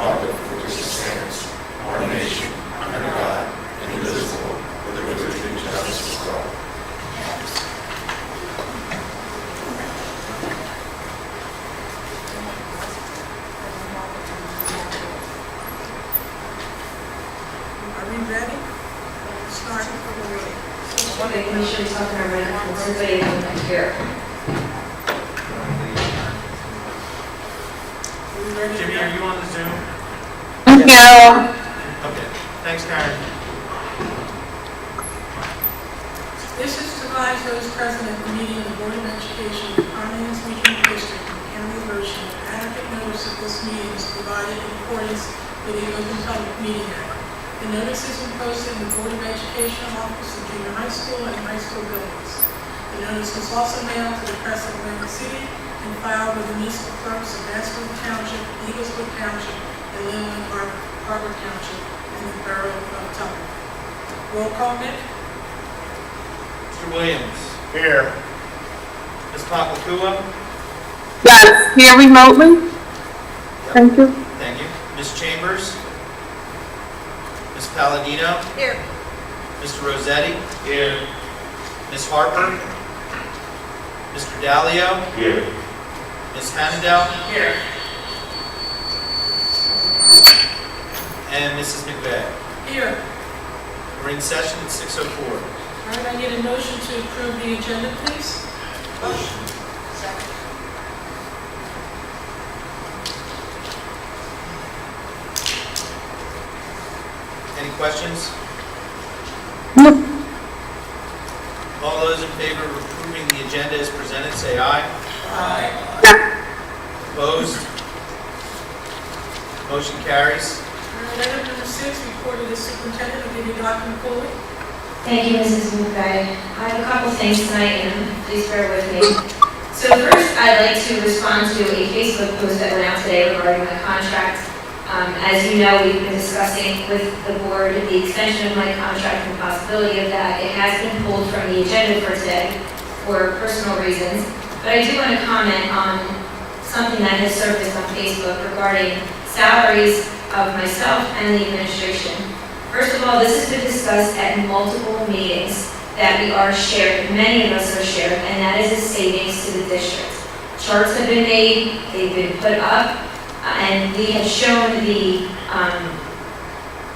republic for which it stands, one nation, under God, indivisible, with liberty and justice for all. Are we ready? Start for the reading. Okay, can we should talk in our microphones? Everybody can hear. Are we ready? Jimmy, are you on the Zoom? No. Okay, thanks, Karen. This is to advise those present at the meeting of the Board of Education of the Pinelands Regional District in the County of Ocean that adequate notice of this meeting is provided in accordance with the Open Public Meeting Act. The notice has been posted in the Board of Education office of junior high school and high school buildings. The notice was also mailed to the press of Atlantic City and filed with the municipal clerks of Bastrop Township, Eagleswood Township, and Leland Harbor Township in the borough of Tupper. Roll call, Nick? Mr. Williams. Here. Ms. Papakua. Yes, here remotely. Thank you. Thank you. Ms. Chambers. Ms. Palladino. Here. Mr. Rossetti. Here. Ms. Harper. Mr. Dalio. Here. Ms. Hannadel. Here. And Mrs. McVeigh. Here. We're in session at 6:04. All right, I need a motion to approve the agenda, please. Motion. Second. Any questions? No. All those in favor of approving the agenda as presented, say aye. Aye. Opposed? Motion carries. All right, item number 6, report of the superintendent. I'll give you Dr. McCooley. Thank you, Mrs. McVeigh. I have a couple things tonight, and please bear with me. So first, I'd like to respond to a Facebook post that went out today regarding my contract. As you know, we've been discussing with the board the extension of my contract and the possibility of that. It has been pulled from the agenda for today for personal reasons. But I do want to comment on something that has surfaced on Facebook regarding salaries of myself and the administration. First of all, this has been discussed at multiple meetings that we are shared, many of us are shared, and that is a savings to the district. Charts have been made, they've been put up, and we have shown the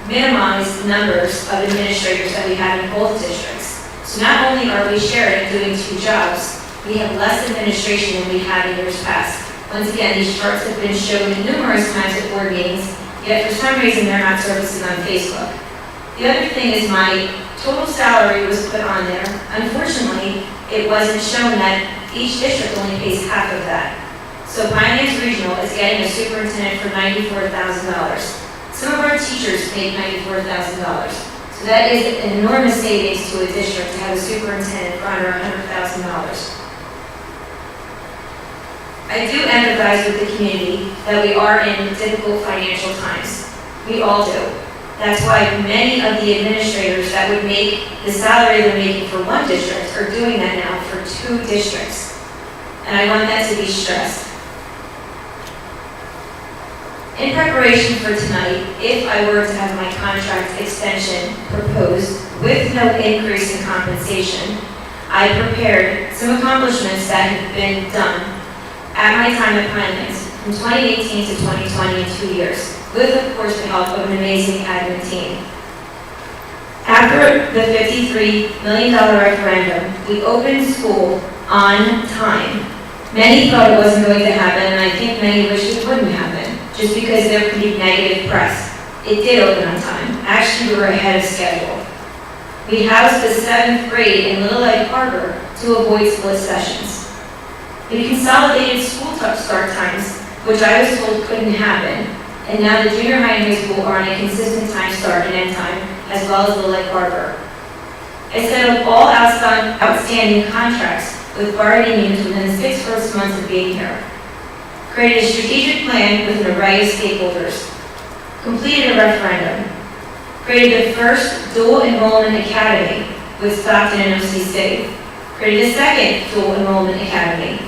minimized numbers of administrators that we have in both districts. So not only are we sharing and doing two jobs, we have less administration than we had in years past. Once again, these charts have been shown numerous times at board meetings, yet for some reason they're not surfacing on Facebook. The other thing is my total salary was put on there. Unfortunately, it wasn't shown that each district only pays half of that. So Pinelands Regional is getting a superintendent for $94,000. Some of our teachers make $94,000. So that is an enormous savings to a district to have a superintendent for under $100,000. I do empathize with the community that we are in difficult financial times. We all do. That's why many of the administrators that would make the salary they're making for one district are doing that now for two districts. And I want that to be stressed. In preparation for tonight, if I were to have my contract extension proposed with no increase in compensation, I prepared some accomplishments that have been done at my time at Pinelands from 2018 to 2020 in 2 years, with, of course, the help of an amazing admin team. After the $53 million referendum, we opened school on time. Many thought it wasn't going to happen, and I think many wished it wouldn't happen, just because there could be negative press. It did open on time. Actually, we were ahead of schedule. We housed the 7th grade in Little Lake Harbor to avoid split sessions. We consolidated school start times, which I was told couldn't happen, and now the junior high and high school are on a consistent time start and end time, as well as Little Lake Harbor. I set up all outstanding contracts with bargaining units within the 6 first months of being here. Created a strategic plan with an array of stakeholders. Completed a referendum. Created the first dual enrollment academy with Stockton and OCC. Created a second dual enrollment academy.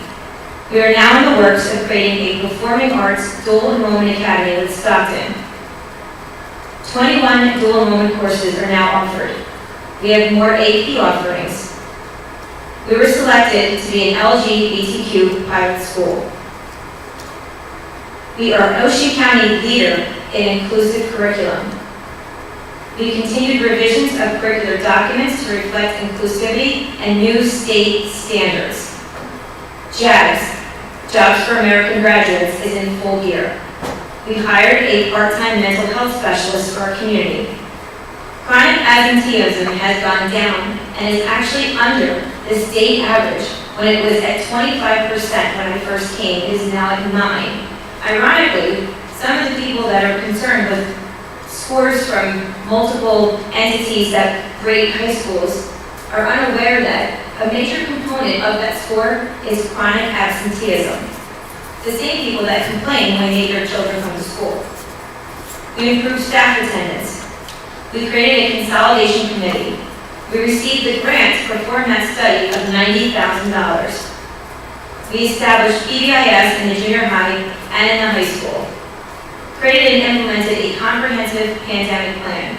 We are now in the works of creating a performing arts dual enrollment academy with Stockton. 21 dual enrollment courses are now offered. We have more AP offerings. We were selected to be an LGBTQ pilot school. We are an Ocean County leader in inclusive curriculum. We continued revisions of curricular documents to reflect inclusivity and new state standards. JAGS, Jobs for American Graduates, is in full gear. We hired a part-time mental health specialist for our community. Chronic absenteeism has gone down and is actually under the state average. When it was at 25% when I first came, it is now at 9%. Ironically, some of the people that are concerned with scores from multiple entities that grade high schools are unaware that a major component of that score is chronic absenteeism. The same people that complain when they hear children come to school. We improved staff attendance. We created a consolidation committee. We received the grant to perform that study of $90,000. We established PBIS in the junior high and in the high school. Created and implemented a comprehensive pandemic plan.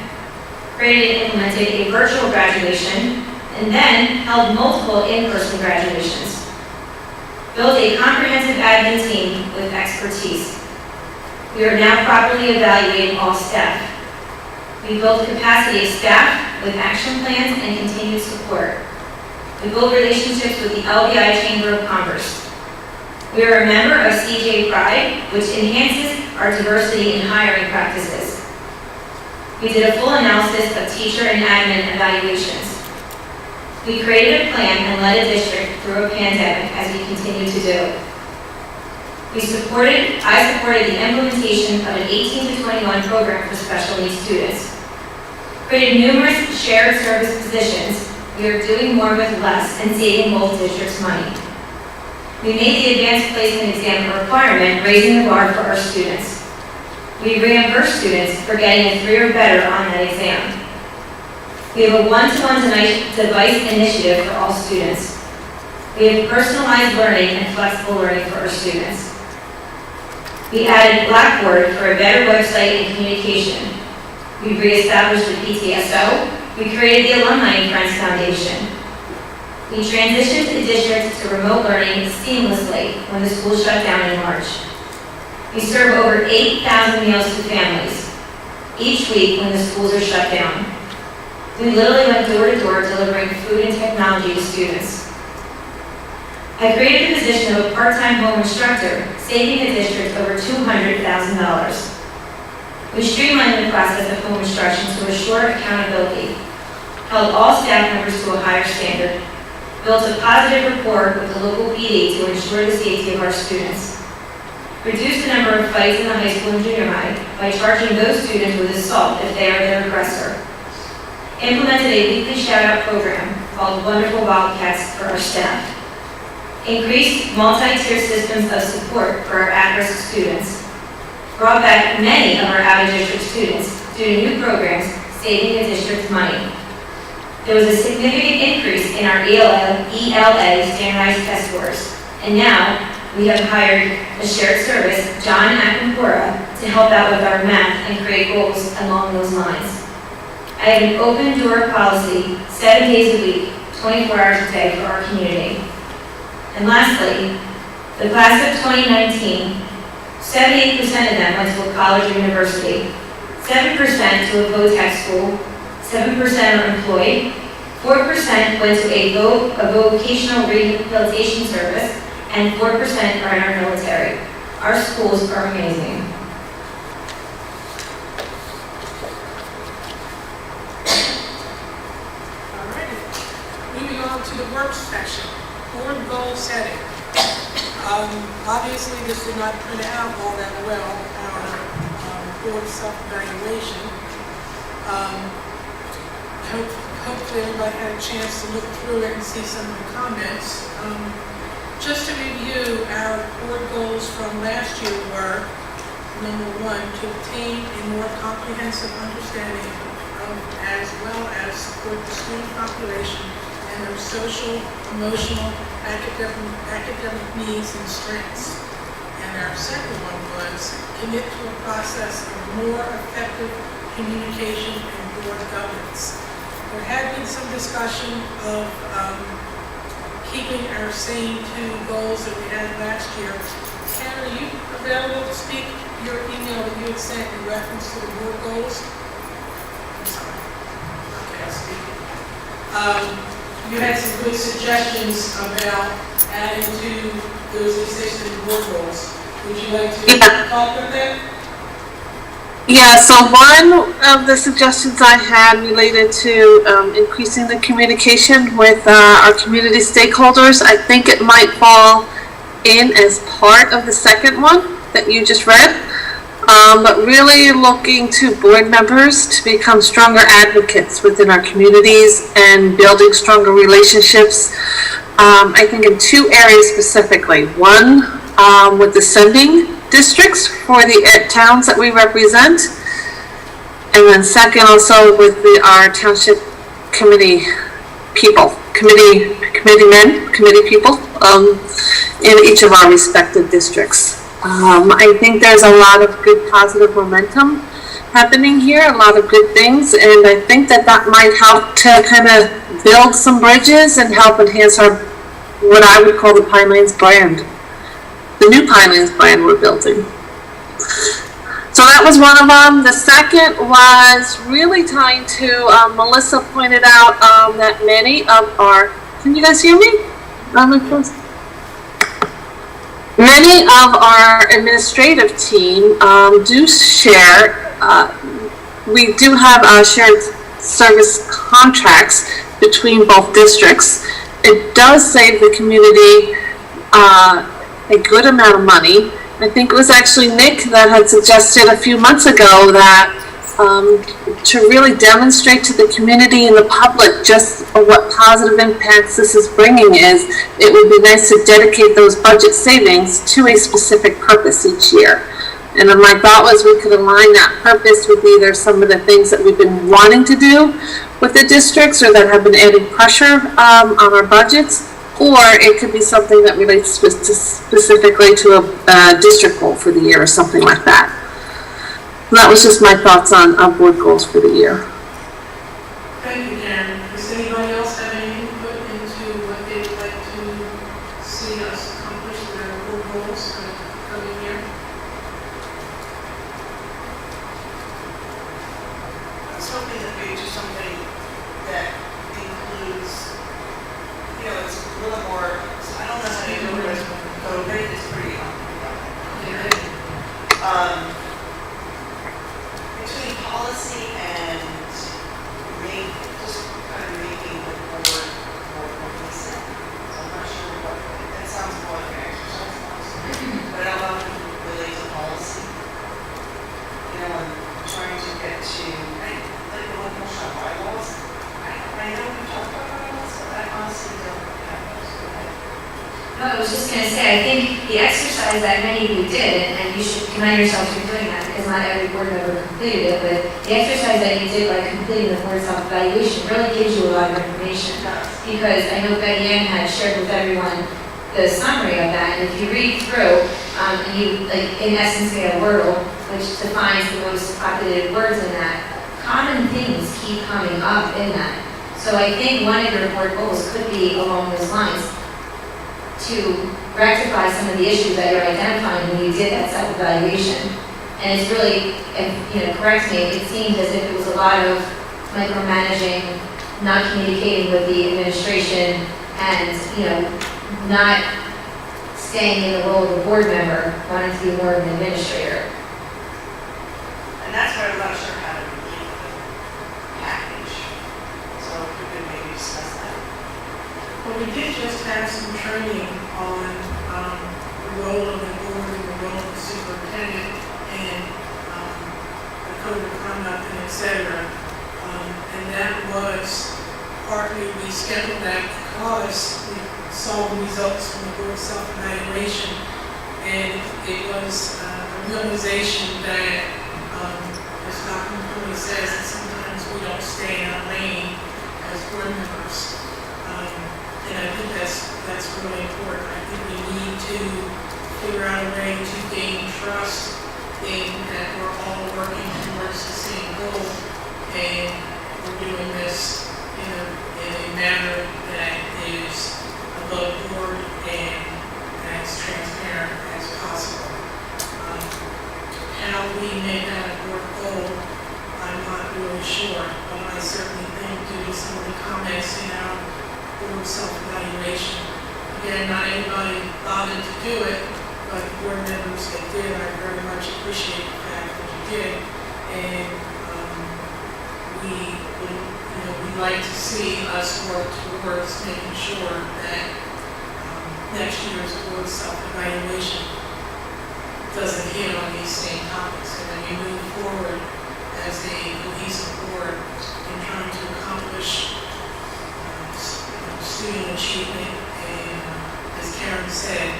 Created and implemented a virtual graduation, and then held multiple in-person graduations. Built a comprehensive admin team with expertise. We are now properly evaluating all staff. We built capacity of staff with action plans and continued support. We build relationships with the LBI Chamber of Commerce. We are a member of CJ Pride, which enhances our diversity in hiring practices. We did a full analysis of teacher and admin evaluations. We created a plan and led a district through a pandemic, as we continue to do. I supported the implementation of an 18 to 21 program for special needs students. Created numerous shared service positions. We are doing more with less and saving both districts money. We made the advanced placement exam a requirement, raising the bar for our students. We reimburse students for getting a 3 or better on that exam. We have a one-to-one device initiative for all students. We have personalized learning and flexible learning for our students. We added Blackboard for a better website and communication. We reestablished the PTSO. We created the Alumni and Friends Foundation. We transitioned the district to remote learning seamlessly when the school shut down in March. We serve over 8,000 meals to families each week when the schools are shut down. We literally went door to door delivering food and technology to students. I created the position of a part-time home instructor, saving the district over $200,000. We streamlined the process of home instruction to assure accountability, held all staff members to a higher standard, built a positive rapport with the local PD to ensure the safety of our students, reduced the number of fights in the high school and junior high by charging those students with assault if they are their aggressor, implemented a weekly shout-out program called Wonderful Wildcats for our staff, increased multi-tier systems of support for our at-risk students, brought back many of our out-of-district students due to new programs, saving the district money. There was a significant increase in our ELA standardized test scores, and now we have hired a shared service, John Akampura, to help out with our math and create goals along those lines. I have an open door policy 7 days a week, 24 hours a day for our community. And lastly, the class of 2019, 78% of them went to a college or university, 7% to a VOTEC school, 7% are employed, 4% went to a vocational rehabilitation service, and 4% are in our military. Our schools are amazing. All righty. Moving on to the work section, board goal setting. Obviously, this did not print out all that well, our board self-evaluation. Hopefully everybody had a chance to look through it and see some of the comments. Just to review, our board goals from last year were, number 1, to obtain a more comprehensive understanding of, as well as support the student population and their social, emotional, academic needs and strengths. And our second one was commit to a process of more effective communication and board governance. There had been some discussion of keeping our same two goals that we had last year. Ken, are you available to speak your email that you had sent in reference to the board goals? I'm sorry. Okay, I'll speak. You had some good suggestions about adding to those existing board goals. Would you like to talk about that? Yeah, so one of the suggestions I had related to increasing the communication with our community stakeholders. I think it might fall in as part of the second one that you just read, but really looking to board members to become stronger advocates within our communities and building stronger relationships. I think in two areas specifically. One, with the sending districts for the towns that we represent, and then second also with our township committee people, committee people in each of our respective districts. I think there's a lot of good positive momentum happening here, a lot of good things, and I think that might help to kind of build some bridges and help enhance our, what I would call the Pinelands brand. The new Pinelands brand we're building. So that was one of them. The second was really tying to, Melissa pointed out that many of our, can you guys hear me? Many of our administrative team do share, we do have shared service contracts between both districts. It does save the community a good amount of money. I think it was actually Nick that had suggested a few months ago that to really demonstrate to the community and the public just what positive impacts this is bringing is, it would be nice to dedicate those budget savings to a specific purpose each year. And then my thought was we could align that purpose with either some of the things that we've been wanting to do with the districts or that have been adding pressure on our budgets, or it could be something that relates specifically to a district goal for the year or something like that. And that was just my thoughts on board goals for the year. Thank you, Karen. Does anybody else have any input into what they'd like to see us accomplish with our board goals for the coming year? I was hoping that we do something that includes, you know, it's a little more, I don't know how to do it, but COVID is pretty between policy and just kind of making the board more cohesive. So I'm not sure what, that sounds more like an exercise, honestly, but I don't know if it relates to policy. You know, and trying to get to, like the local shop bylaws. I know we talked about bylaws, but I honestly don't have those. Go ahead. No, I was just going to say, I think the exercise that many of you did, and you should commend yourselves for doing that, because not every board member completed it, but the exercise that you did by completing the board self-evaluation really gives you a lot of information. Because I know Betty Ann had shared with everyone the summary of that, and if you read through, and you, like, in essence, get a wordle, which defines the most populated words in that, common things keep coming up in that. So I think one of your board goals could be along those lines, to rectify some of the issues that you're identifying when you did that self-evaluation. And it's really, correct me, it seems as if it was a lot of micromanaging, not communicating with the administration, and, not staying in the role of a board member, wanting to be more of an administrator. And that's why I'm not sure how to relate the package. So if we could maybe discuss that. Well, we did just have some training on the role of the board and the role of the superintendent and the code of conduct and et cetera. And that was partly we scheduled that because we saw the results from the board self-evaluation, and it was a realization that, as Dr. McCoy says, that sometimes we don't stay in our lane as board members. And we'd like to see us work towards making sure that next year's board self-evaluation doesn't hit on these same topics, and then we move forward as a cohesive board in trying to accomplish student achievement and, as Karen said,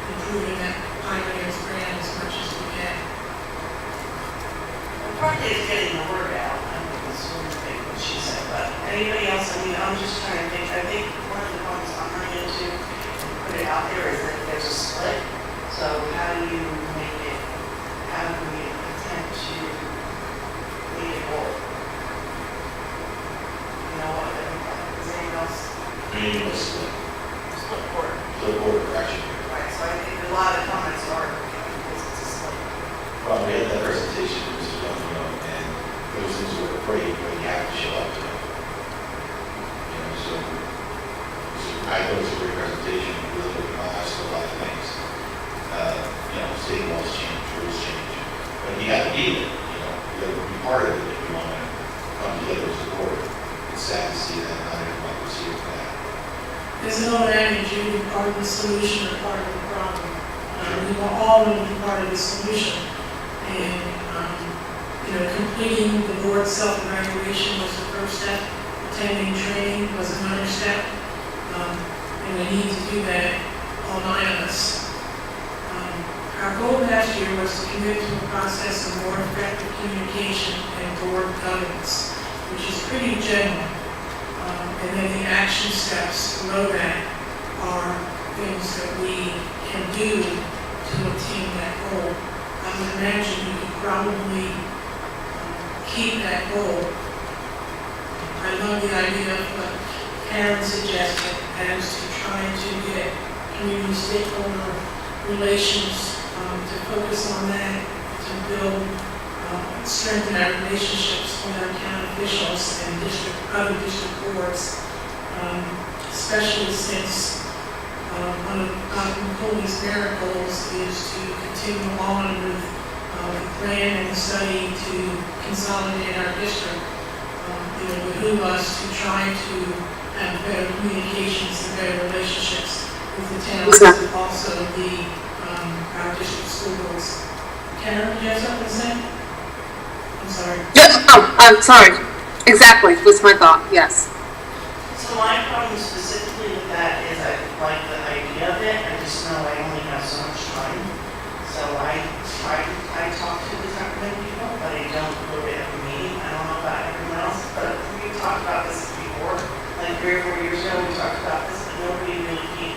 improving that Pinelands brand as much as we can. The part is getting the word out. I think that's one thing what she said, but anybody else, I mean, I'm just trying to think, I think one of the points I'm running into, and put it out there, is that there's a split. So how do you make it, how do we attempt to make it whole? You know what, is anyone else? Meaning was split Board. correction. Right, so I think a lot of comments are, because it's a split. Well, we had that presentation, Mr. Dunn, and those things were afraid, but you have to show up to them. So I thought it was a great presentation, really looking at a lot of things. State laws change, rules change, but you have to be it, you have to be part of it if you want to come together as a board. It's sad to see that not everyone was here for that. There's an old adage, you be part of the solution or part of the problem. We will all want to be part of the solution. And, completing the board self-evaluation was the first step. Attending training was another step. And we need to do that, all 9 of us. Our goal last year was to commit to a process of more effective communication and board governance, which is pretty general. And then the action steps below that are things that we can do to attain that goal. I would imagine you could probably keep that goal. I love the idea of what Karen suggested as to trying to get community stakeholder relations to focus on that, to build, strengthen our relationships with our county officials and other district boards, especially since one of Dr. McCauley's merit goals is to continue on with the plan and the study to consolidate our district. It would behoove us to try to have better communications and better relationships with the towns and also our district school boards. Karen, did you have something to say? I'm sorry. I'm sorry. Exactly, was my thought, yes. So my problem specifically with that is I like the idea of it, I just know I only have so much time. So I talk to the town people, but I don't go to every meeting. I don't know about everyone else, but we talked about this before, like 3 or 4 years ago, we talked about this, but nobody really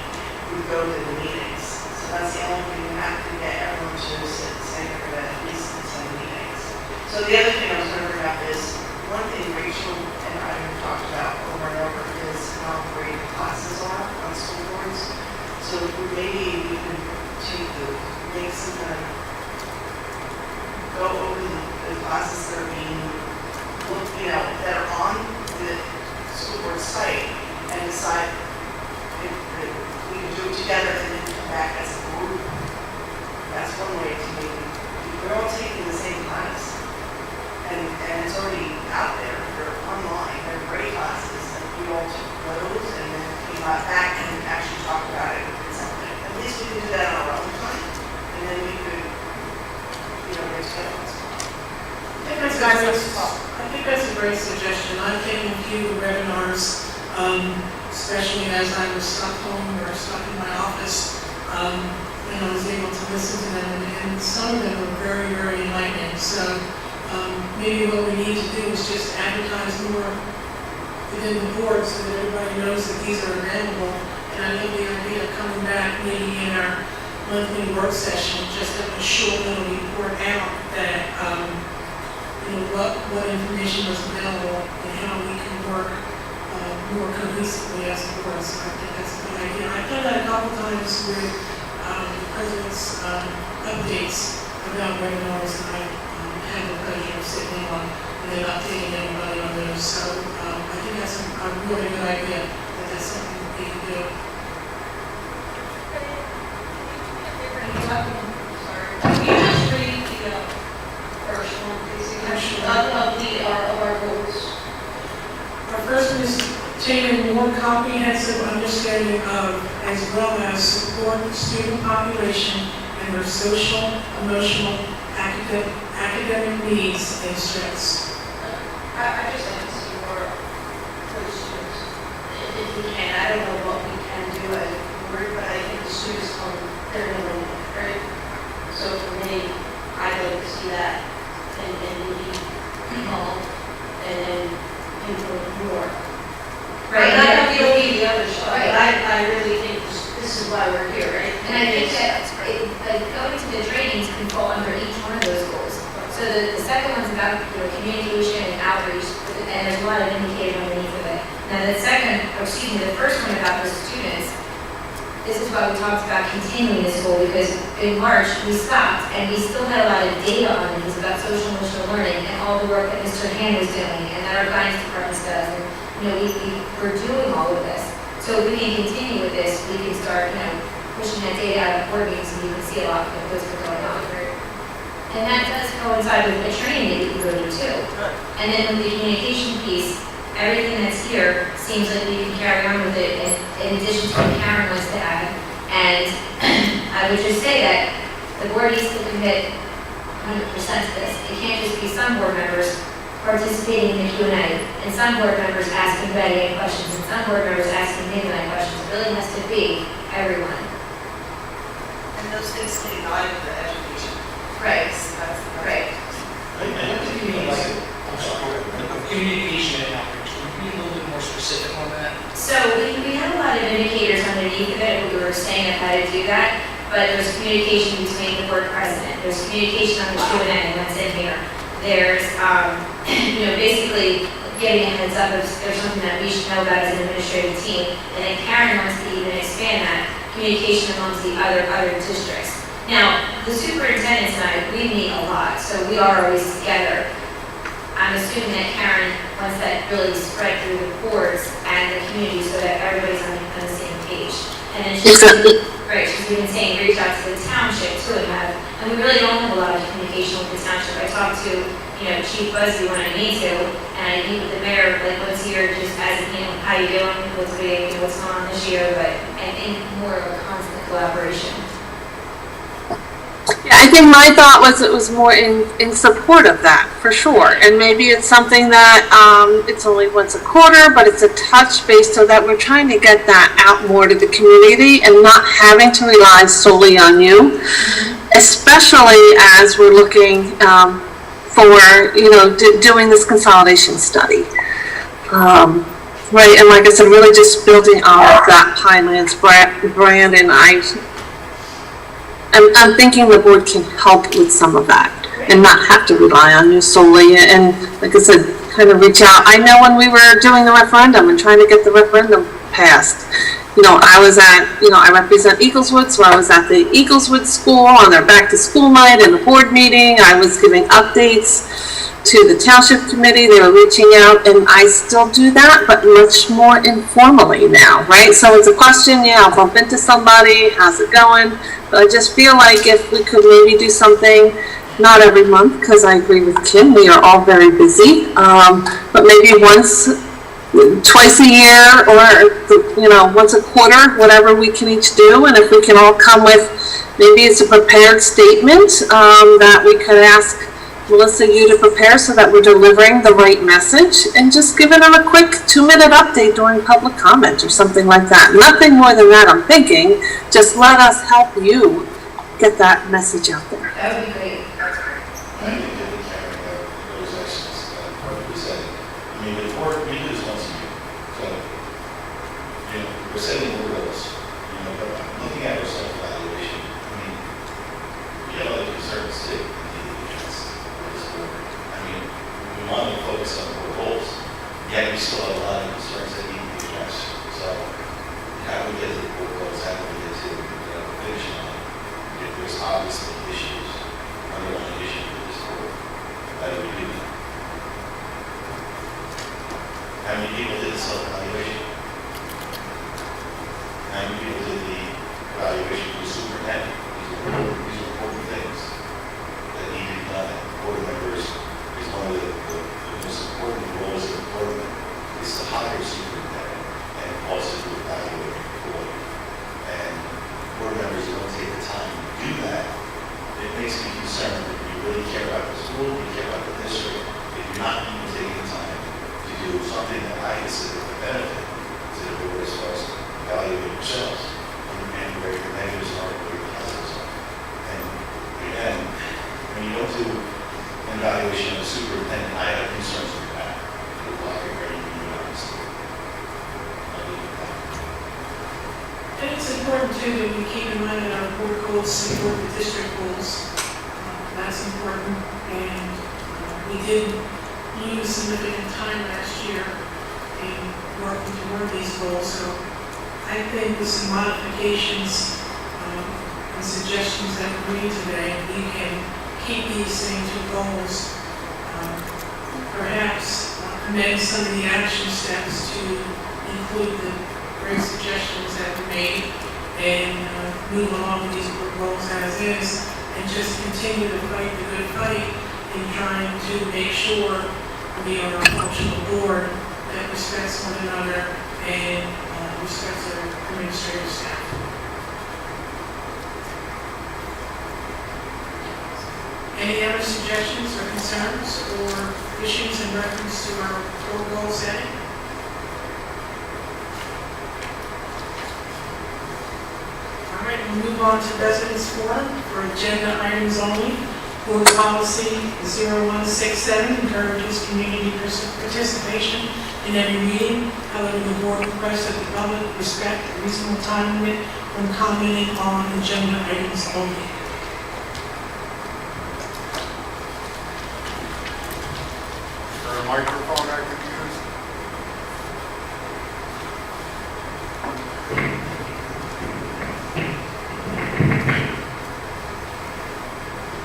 would go to the meetings. So that's the only thing, we have to get everyone to say for at least attend meetings. So the other thing I was going to bring up is, one thing Rachel and I have talked about over and over is how great the classes are on school boards. So maybe we could make some kind of, go over the classes that are being looked, that are on the school board site and decide if we can do it together and then come back as a group. That's one way to make it. We're all taking the same class. And it's already out there, they're online, they're great classes, and we all took those and then came back and actually talked about it and something. At least we could do that on our own time, and then we could, get together. I think that's a great suggestion. I've taken a few webinars, especially as I was stuck home or stuck in my office, and I was able to listen to them, and some of them were very, very enlightening. So maybe what we need to do is just advertise more within the board so that everybody knows that these are available. And I love the idea of coming back maybe in our monthly work session, just have a short little report out that, what information was available and how we can work more cohesively as a board. So I think that's a good idea. I've done that a couple times with the president's updates about webinars, and I had the pleasure of sitting on and then updating everybody on those. So I think that's a really good idea, that that's something that we can do. Sorry. Can you just read the first one, please? I'm obtain a more comprehensive understanding of, as well as support the student population and their social, emotional, academic needs and strengths. I just like to see more for the students. If we can, I don't know what we can do as a board, but I think the students come, they're going to, right? So for me, I'd like to see that and maybe involved and input more. Right, I'm not going to believe the other stuff, Right. but I really think this is why we're here, right? And I think that going to the trainings can fall under each one of those goals. So the second one's about, communication and outreach, and there's a lot of indicators underneath of it. Now the first one about the students, this is why we talked about continuing this goal, because in March, we stopped, and we still had a lot of data on these about social emotional learning and all the work that Mr. Han was doing, and that our guidance department does, and, we're doing all of this. So if we can continue with this, we can start, pushing that data out of board meetings, and you can see a lot of what's been going on. And that does coincide with the training that you can go to too. And then with the communication piece, everything that's here seems like we can carry on with it in addition to what Karen wants to add. And I would just say that the board needs to commit 100% to this. It can't just be some board members participating in the Q&A, and some board members asking Betty any questions, and some board members asking me any questions. It really has to be everyone. And those things can be guided with the education. Right. That's Right. I don't think you like it. I'm sorry. Communication and outreach, can you be a little bit more specific on that? So we have a lot of indicators underneath of it, we were saying of how to do that, but there's communication between the board president, there's communication on the Q&A, that's in here. There's, basically getting a heads up if there's something that we should know about as an administrative team. And then Karen wants to even expand that, communication amongst the other districts. Now, the superintendents and I, we meet a lot, so we are always together. I'm assuming that Karen wants that really spread through the boards and the community so that everybody's on the same page. And then she's even saying reach out to the township too and we really don't have a lot of communication with the township. I talked to, Chief Buzzy when I need to, and I meet with the mayor like once a year just as, how you doing, what's big, what's going on this year, but I think more of a constant collaboration. Yeah, I think my thought was it was more in support of that, for sure. And maybe it's something that it's only once a quarter, but it's a touch base so that we're trying to get that out more to the community and not having to rely solely on you, especially as we're looking for, doing this consolidation study. Right, and like I said, really just building off that Pinelands brand, and I'm thinking the board can help with some of that and not have to rely on you solely. And like I said, kind of reach out. I know when we were doing the referendum and trying to get the referendum passed, I was at, I represent Eagleswood, so I was at the Eagleswood school on their back to school night and the board meeting. I was giving updates to the township committee. They were reaching out, and I still do that, but much more informally now, right? So it's a question, I'll bump into somebody, how's it going? But I just feel like if we could maybe do something, not every month, because I agree with Kim, we are all very busy, but maybe twice a year, or once a quarter, whatever we can each do. And if we can all come with, maybe it's a prepared statement that we could ask Melissa, you to prepare so that we're delivering the right message, and just giving them a quick 2-minute update during public comment or something like that. Nothing more than that, I'm thinking. Just let us help you get that message out there. That would be great. I think that we carry those actions perfectly said. The board, we do this once a year. So, we're setting the rules, but looking at our self-evaluation, we have other concerns too. We want to focus on core goals, yet we still have a lot of concerns that need to be addressed. So, how do we get to the core goals? How do we get to the finish line? If there's obviously issues, underlying issues with this board, how do we do that? How many people did the self-evaluation? How many people did the evaluation of the superintendent? These are important things that need to be done. Board members is one of the most important roles of the board is to hire a superintendent. too that we keep in mind that our board goals support the district goals. That's important, and we did lose significant time last year in working toward these goals, so I think with some modifications and suggestions that we made today, we can keep these same two goals. Perhaps amend some of the action steps to include the great suggestions that we made and move along with these goals as is, and just continue to fight the good fight in trying to make sure we are a functional board that respects one another and respects our administrative staff. Any other suggestions or concerns or issues in reference to our board goal setting? All right, we'll move on to residence forum for agenda items only. Board policy 0167 encourages community participation in every meeting. However, the board requests that the public respect a reasonable time limit when commenting on agenda items only. Is there a microphone I could use?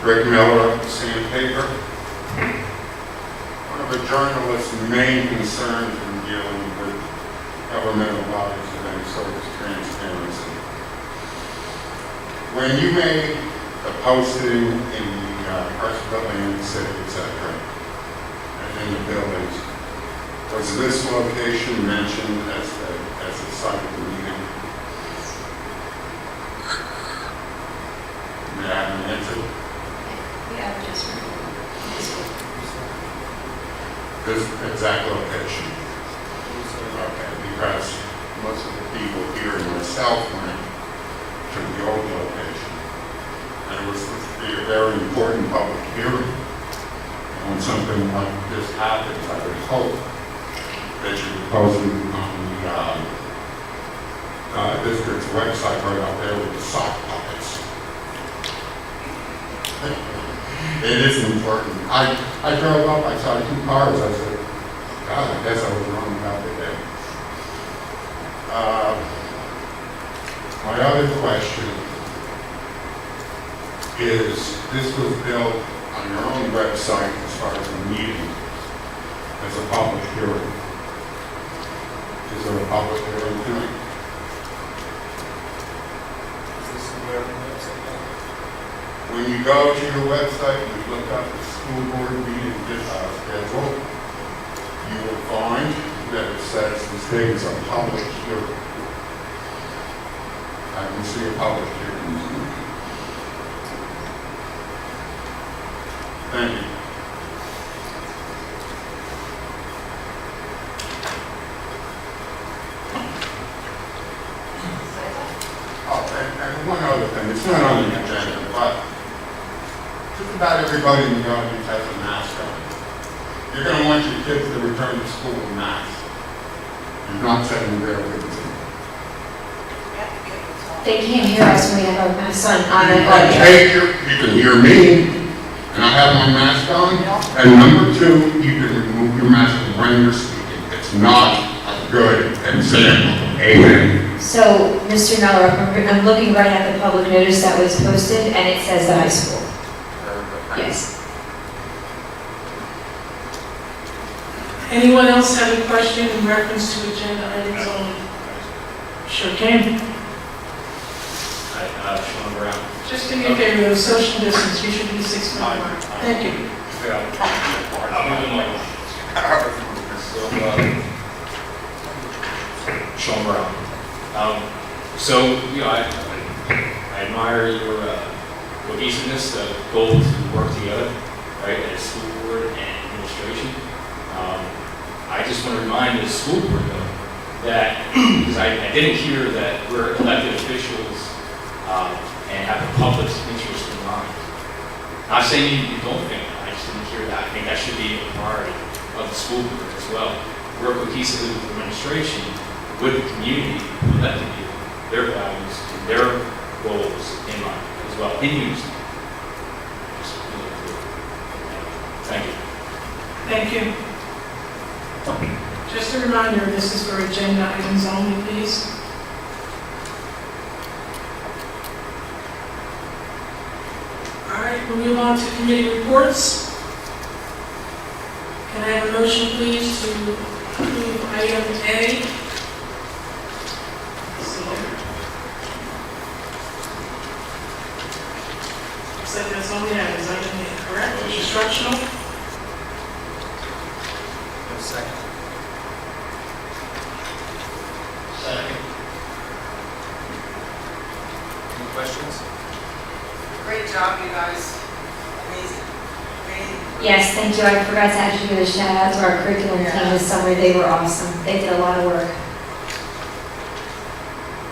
Greg Miller of the Sandpaper. One of the journalist's main concerns in dealing with governmental bodies of any sort is transparency. When you made the posting in the parts of the land, city, etc., and in the buildings, was this location mentioned as the site of the meeting? May I have an answer? This exact location. Okay, because most of the people here and myself went to the old location. And it was supposed to be a very important public hearing. And when something like this happens, I would hope that you would post it on the district's website right out there with the sock puppets. It is important. I drove up, I saw two cars, I said, God, I guess I was wrong about the day. My other question is, this was built on your own website as far as the meeting, as a public hearing. Is there a public hearing tonight? When you go to your website and you look up the school board meeting schedule, you will find that it says this thing is a public hearing. I can see a public hearing. Thank you. Oh, and one other thing, it's not on the agenda, but just about everybody in the audience has a mask on. You're going to want your kids to return to school with masks. You're not sending their kids in. They can't hear us when we have our masks on the You can hear me, and I have my mask on. And number two, you can remove your mask when you're speaking. It's not a good example. Amen. So, Mr. Miller, I'm looking right at the public notice that was posted, and it says the high school. Yes. Anyone else have a question in reference to agenda items only? Sure can. Sean Brown. Just do me a favor, those social distance, you should be 6 feet apart. Thank you. Sean Brown. I admire your cohesiveness, the goal to work together, right, as school board and administration. I just want to remind the school board, though, that, because I didn't hear that we're elected officials and have the public's interest in mind. Not saying you don't think that, I just didn't hear that. I think that should be a priority of the school board as well. Work cohesively with the administration, with the community, who elected you, their values, and their goals in mind as well, in unison. Thank you. Thank you. Just a reminder, this is for agenda items only, please. All right, we'll move on to committee reports. Can I have a motion, please, to approve item A? Let's see here. Looks like that's all we have, is item A, correct? Instructional? No second. Second. Any questions? Great job, you guys. Amazing. Amazing. Yes, thank you. I forgot to actually give a shout out to our curriculum team this summer. They were awesome. They did a lot of work.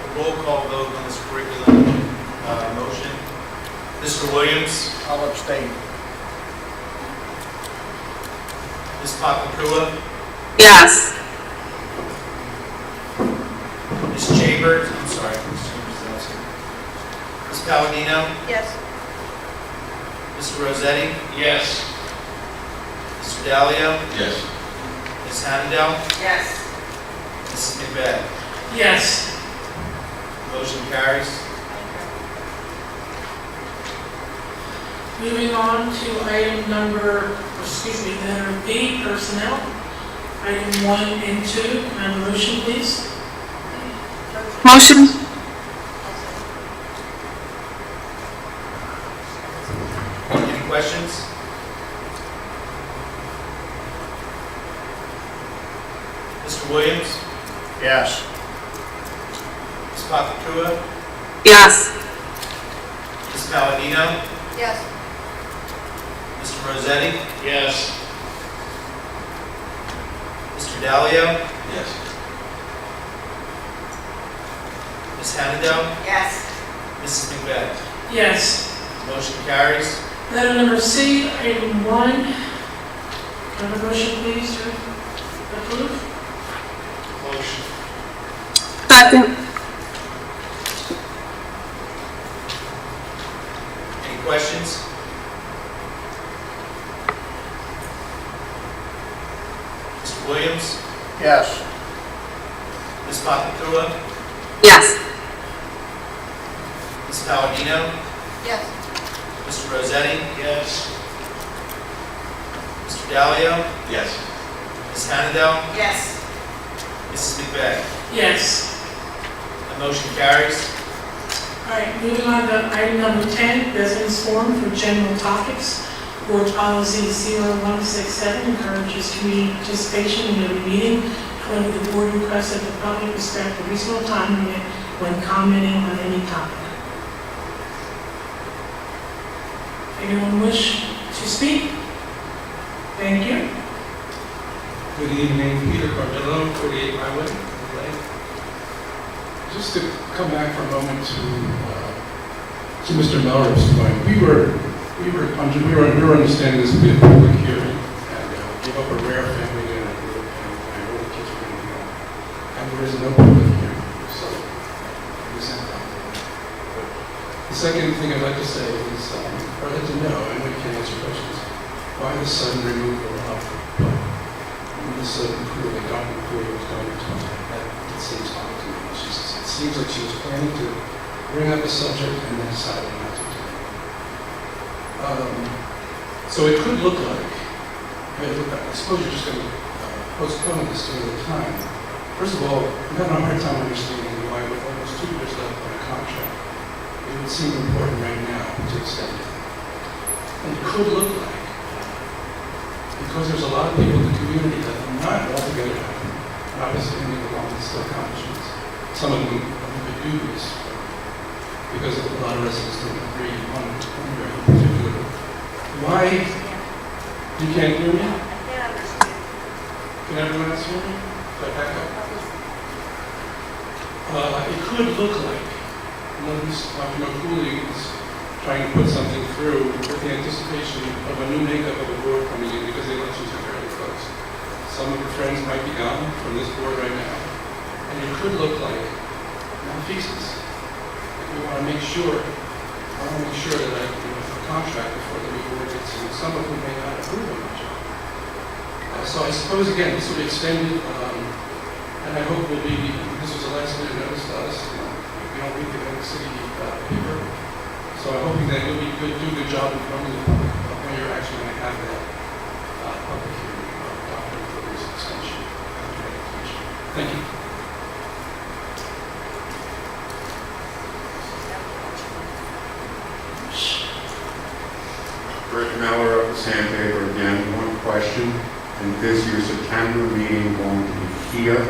A roll call vote on this curriculum motion. Mr. Williams? I'll abstain. Ms. Papakua? Yes. Ms. Chambers? I'm sorry, Ms. Chambers is absent. Ms. Palladino? Yes. Mr. Rossetti? Yes. Mr. Dalio? Yes. Ms. Hannendel? Yes. Mrs. McVeigh? Yes. Motion carries. Moving on to letter B, personnel. Item 1 and 2, can I have a motion, please? Motion? Any questions? Mr. Williams? Yes. Ms. Papakua? Yes. Ms. Palladino? Yes. Mr. Rossetti? Yes. Mr. Dalio? Yes. Ms. Hannendel? Yes. Mrs. McVeigh? Yes. Motion carries. Letter number C, item 1. Can I have a motion, please, to approve? Motion. Second? Any questions? Mr. Williams? Yes. Ms. Papakua? Yes. Ms. Palladino? Yes. Mr. Rossetti? Yes. Mr. Dalio? Yes. Ms. Hannendel? Yes. Mrs. McVeigh? Yes. The motion carries. All right, moving on to item number 10, residence forum for general topics. Board policy 0167 encourages community participation in every meeting. However, the board requests that the public respect a reasonable time limit when commenting on any topic. Anyone wish to speak? Thank you. Good evening, Peter Cardillo, 48 Highway, LA. Just to come back for a moment to Mr. Melrose' point, we were understanding this to be a public hearing, and gave up a rare family dinner group, and all the kids were going to go. And there is no public hearing, so we sent it out. The second thing I'd like to say is, or I'd like to know, and we can answer questions, why the sudden removal of this pool, the docking pool was going to that it seems odd to me. It seems like she was planning to bring up a subject and then decided not to do it. So it could look like, I suppose you're just going to postpone this to another time. First of all, I'm having a hard time understanding why with almost 2 years left on a contract, it would seem important right now to extend it. And it could look like, because there's a lot of people in the community that are not altogether happy, obviously they belong to still accomplishments. Some of them are a bit dubious, because a lot of residents don't agree on very particular. Why? You can't hear me? I can't understand. Can everyone else hear me? Should I back up? It could look like Dr. Cooley is trying to put something through with the anticipation of a new makeup of the board coming in because the elections are fairly close. Some of your friends might be gone from this board right now. And it could look like malfeasance. We want to make sure, I want to make sure that I give a contract before the new board gets in. Some of them may not approve of my job. So I suppose, again, this will be extended, and I hope will be, this was a last minute notice to us, we don't read the city paper. So I'm hoping that you'll do a good job of informing the public of when you're actually going to have that public hearing about Dr. Fleury's extension of the education. Thank you. Rick Miller of the Sandpaper again. One question. Is your September meeting going to be here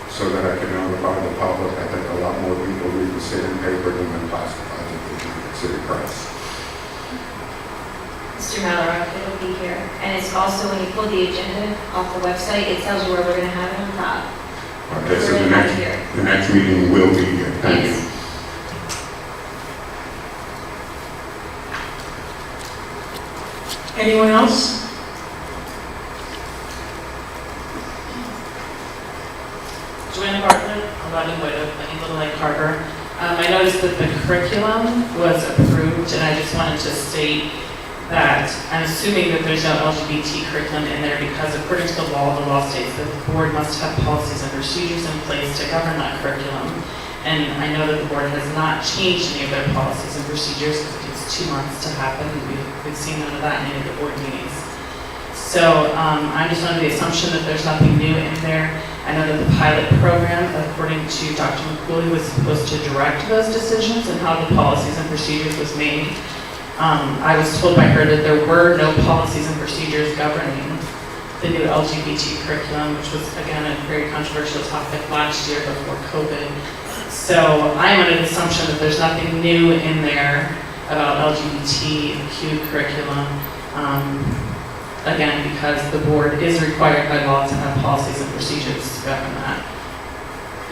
so that I can notify the public? I think a lot more people read the Sandpaper than the classified in City Press. Mr. Mallory, it'll be here. And it's also, when you pull the agenda off the website, it tells you where we're going to have it on top. Okay, so We're the gonna have it here. next meeting will be here. Thank you. Yes. Anyone else? Joanna Bartlett, 11 Widow, Little Lake Harbor. I noticed that the curriculum was approved, and I just wanted to state that I'm assuming that there's no LGBT curriculum in there because according to the law states that the board must have policies and procedures in place to govern that curriculum. And I know that the board has not changed any of their policies and procedures because it takes 2 months to happen. We've seen none of that in any of the board meetings. So I'm just under the assumption that there's nothing new in there. I know that the pilot program, according to Dr. McCooley, was supposed to direct those decisions and how the policies and procedures was made. I was told by her that there were no policies and procedures governing the new LGBT curriculum, which was, again, a very controversial topic last year before COVID. So I'm under the assumption that there's nothing new in there about LGBTQ curriculum. Again, because the board is required by law to have policies and procedures to govern that.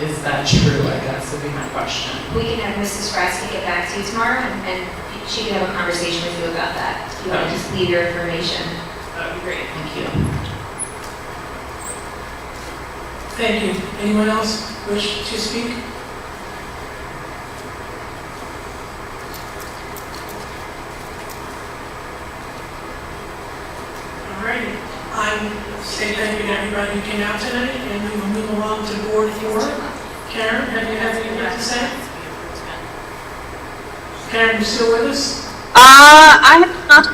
Is that true, I guess, would be my question. We can have Mrs. Frasky get back to you tomorrow, and she can have a conversation with you about that. If you want to just leave your information. That would be great, thank you. Thank you. Anyone else wish to speak? Alrighty. I say thank you to everybody who came out tonight, and we will move along to Board 4. Karen, have you anything to say? Karen, you still with us? I have not.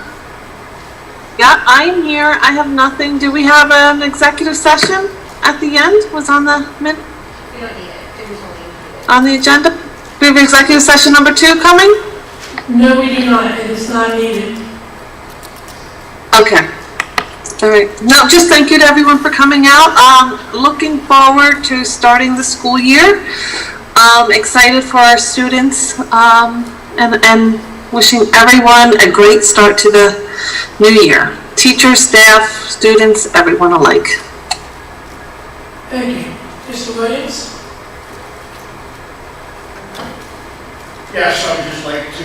Yeah, I'm here. I have nothing. Do we have an executive session at the end? Was on the We don't need it. It was only on the agenda? We have executive session number 2 coming? No, we do not. It is not needed. Okay. All right. No, just thank you to everyone for coming out. Looking forward to starting the school year. Excited for our students, and wishing everyone a great start to the new year. Teachers, staff, students, everyone alike. Thank you. Mr. Williams? Yes, I would just like to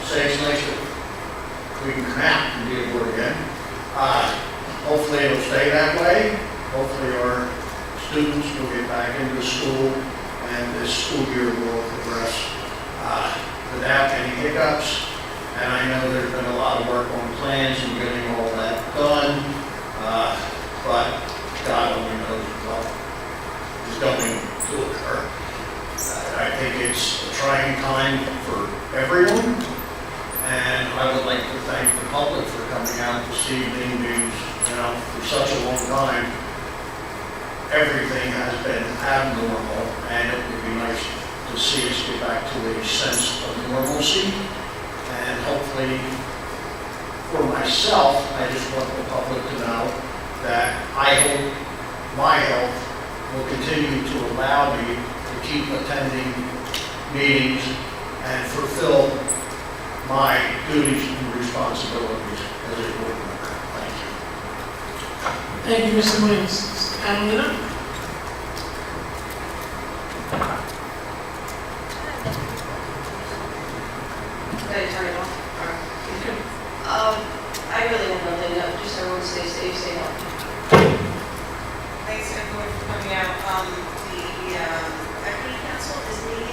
say it's nice that we can come out and be aboard again. Hopefully it'll stay that way. Hopefully our students will get back into school and this school year will progress without any hiccups. And I know there's been a lot of work on plans and getting all that done, but God only knows what is going to occur. I think it's a trying time for everyone, and I would like to thank the public for coming out this evening because, for such a long time, everything has been abnormal, and it would be nice to see us get back to a sense of normalcy. And hopefully, for myself, I just want the public to know that I hope my health will continue to allow me to keep attending meetings and fulfill my duties and responsibilities as a board member. Thank you. Thank you, Mr. Williams. Catalina? Did I turn it off? I really have nothing, just everyone stay safe, stay healthy. Thanks everyone for coming out. The Equity Council is meeting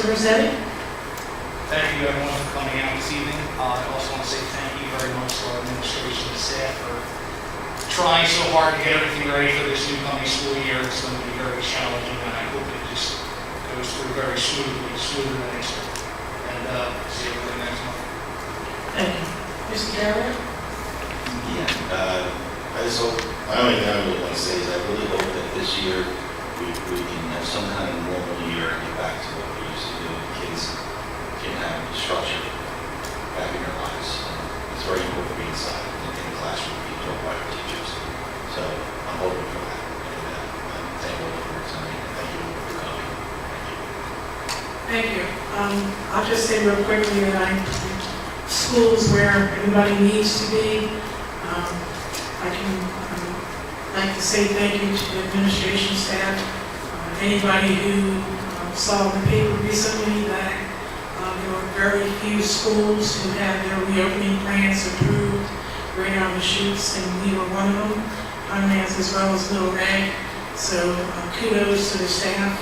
Mr. Rossetti? Thank you everyone for coming out this evening. I also want to say thank you very much to our administration and staff for trying so hard to get everything ready for this new coming school year. It's going to be very challenging, and I hope it just goes through very smoothly, smoother than expected. And see everybody next month. Thank you. Mr. Garrett? Yeah, I just hope, my only thing I really want to say is I really hope that this year we can have some kind of normal year and get back to what we used to do. Kids can have structure back in their lives. It's very important to be inside in the classroom, be taught by our teachers. So I'm hoping for that. And I'm thankful for your time. And thank you all for coming. Thank you. I'll just say real quickly that schools where everybody needs to be, I can like to say thank you to the administration staff. Anybody who saw the paper recently that there were very few schools who had their reopening plans approved right out of the chutes, and we were one of them, Pinelands as well as Little Red. So kudos to the staff.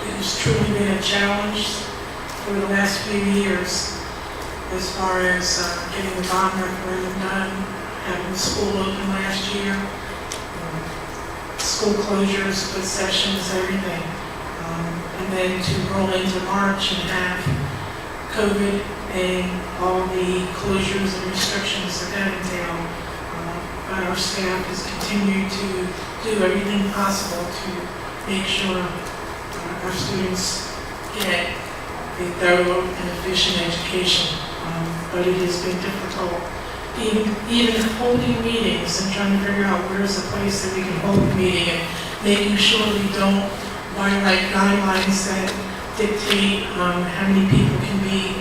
It has truly been a challenge for the last few years as far as getting the bond referendum done, having the school open last year, school closures, split sessions, everything. And then to roll into March and have COVID and all the closures and restrictions that that entail. But our staff has continued to do everything possible to make sure our students get a thorough and efficient education. But it has been difficult, even holding meetings and trying to figure out where's the place that we can hold a meeting, and making sure we don't violate guidelines that dictate how many people can be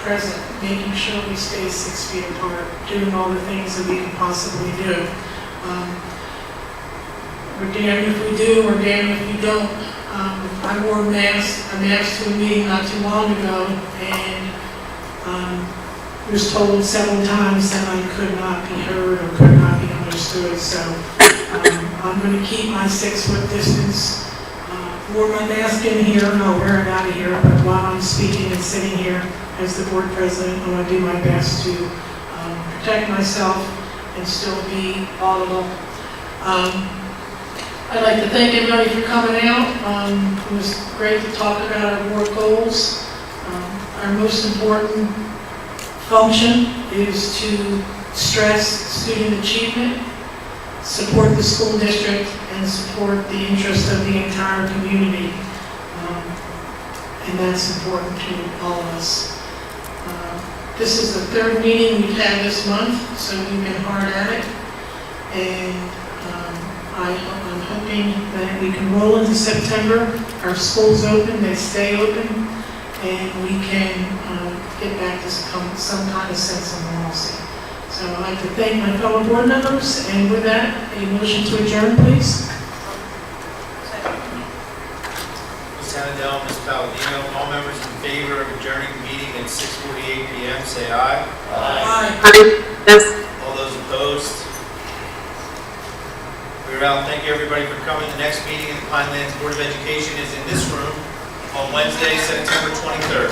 present, making sure we stay 6 feet apart, doing all the things that we can possibly do. We're damned if we do, we're damned if we don't. I wore a mask to a meeting not too long ago, and was told several times that I could not be heard or could not be understood. So I'm going to keep my 6 foot distance. Wore my mask in here and I'll wear it out of here, but while I'm speaking and sitting here as the board president, I'm going to do my best to protect myself and still be audible. I'd like to thank everybody for coming out. It was great to talk about our board goals. Our most important function is to stress student achievement, support the school district, and support the interest of the entire community. And that's important to all of us. This is the 3rd meeting we've had this month, so we've been hard at it. And I'm hoping that we can roll into September. Our school's open, they stay open, and we can get back to some kind of sense of normalcy. So I'd like to thank my fellow board members, and with that, a motion to adjourn, please. Ms. Hannadel, Ms. Palladino, all members in favor of adjourning the meeting at 6:48 PM, say aye. Aye. Yes. All those opposed? We're out. Thank you, everybody, for coming. The next meeting of the Pinelands Board of Education is in this room on Wednesday, September 23rd.